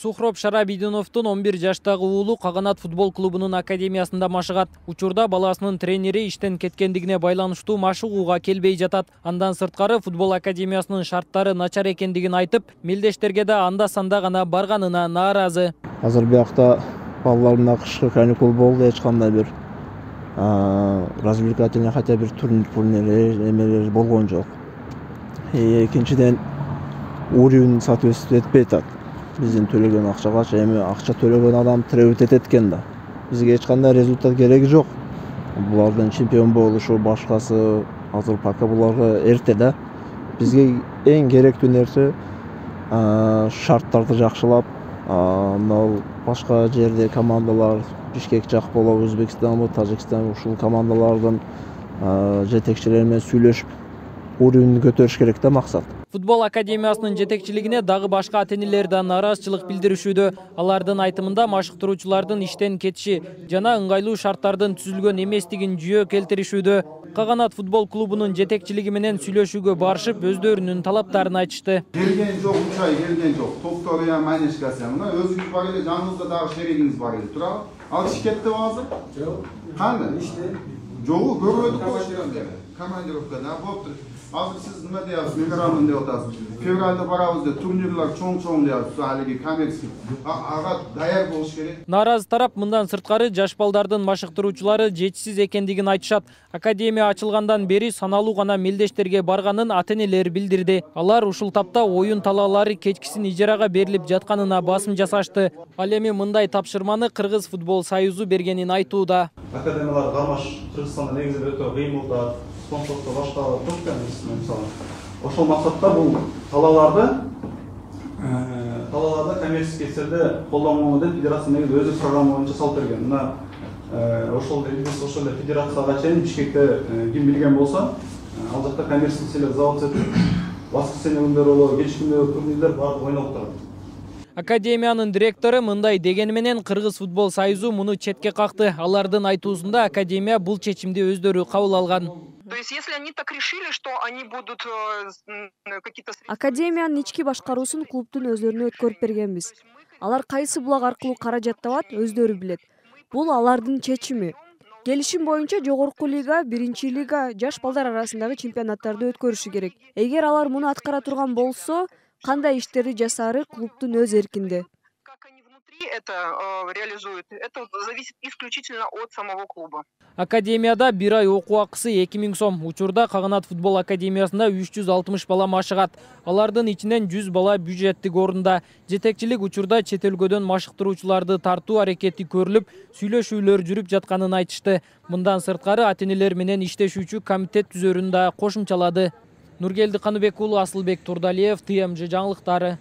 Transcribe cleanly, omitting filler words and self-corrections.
Сухроб Шарабидиновдун 11 жаштагы уулу Каганат футбол клубунун академиясында машыгат. Учурда баласынын тренери иштен кеткендигине байланыштуу машыгууга келбей жатат. Андан сырткары футбол академиясынын шарттары начар экендигин айтып, мелдештерге да анда-санда гана барганына нааразы. Азыр биякта балаларына кышкы каникул болду, эч кандай бир развлекательный хотя бир турнир эмелер болгон жок. Экинчиден уровень соответствует этпей атат. Биздин төлөгөн акчага эми акча төлөгөн адам требовать этет экен да. Бизге эч кандай результат кереги жок. Булардын чемпион болушу башкасы азыр пока буларга эрте да. Бизге эң керектүү нерсе шарттарды жакшылап, мына башка жерде командалар Бишкек жак болобу, Өзбекстанбы, Тажикстан ушул командалардын жетекчилери менен сүйлөшүп, уровенди көтөрүш керек да максат. Футбол академиясынын жетекчилигине дагы башка ата-энелер да нааразычылык билдиришүүдө. Алардын айтымында машыктыруучулардын иштен кетиши жана ыңгайлуу шарттардын түзүлгөн эместигин жүйө келтиришүүдө. Каганат футбол клубунун жетекчилиги менен сүйлөшүүгө барышып, өздөрүнүн талаптарын айтышты. Келген жок, учай келген жок. Токтор я манишкасы. Мына өзүңүз бар эле, жаныңызда дагы шерегиңиз бар эле. Турабы? Ал иш кетти азыр? Жок. Кандай? Иште. Жогу көрбөдүк го. Командировкада болуптур. Азыр сиз неме deyapsiz, меморандум деп атасыз. Февралда барабыз деп турнирлар чоң deyapsiz, алиги коммерций. Ага даяр болуш керек. Нааразы тарап мындан сырткары жаш балдардын машыктыруучулары жетишсиз экендигин айтышат. Академия ачылгандан бери саналуу гана мелдештерге барганын ата-энелер билдирди. Алар ушул тапта оюн талаалары кечкисин ижарага берилип жатканына басым жасашты. Ал эми мындай тапшырманы Кыргыз футбол союзу бергенин айтууда. Академиялар кармаш Кыргызстанда негизи өтө кыйын болду. Спонсордо башка көп мисалы. Ошол максатта бул талааларда коммерческий эсерде колдонууну деп федерация негизи өзү программа боюнча салып берген. Мына ошол эле федерацияга чейин Бишкекте ким билген болсо, ал жакта коммерческий завод өтүп, воскресенье күндөрү болобу, кеч күндөрү турнирлер баары ойноп турат. Академиянын директору мындай дегени менен Кыргыз футбол союзу муну четке какты. Алардын айтуусунда академия бул чечимди өздөрү кабыл алган. То есть, если они так решили, что они будут какие-то... Академиянын ички башкаруусун клубтун өздөрүнө өткөрүп бергенбиз. Алар кайсы булак аркылуу каражат табат, өздөрү билет. Бул алардын чечими. Келишим боюнча жогорку лига, биринчи лига жаш балдар арасындагы чемпионаттарды өткөрүшү керек. Эгер алар муну аткара турган болсо, кандай иштерди жасаары клубтун өз эркинде. Это реализует. Это зависит исключительно от самого клуба. Академияда бир ай окуу акысы 2000 сом. Учурда Каганат футбол академиясында 360 бала машыгат. Алардын ичинен 100 бала бюджеттик орунда. Жетекчилик учурда чет өлкөдөн машыктыруучуларды тартуу аракети көрүлүп, сүйлөшүүлөр жүрүп жатканын айтышты. Мындан сырткары ата-энелер менен иштешүүчү комитет түзөрүн да кошумчалады. Нургелди Каныбек уулу, Асылбек Турдалиев, ТМЖ жаңылыктары.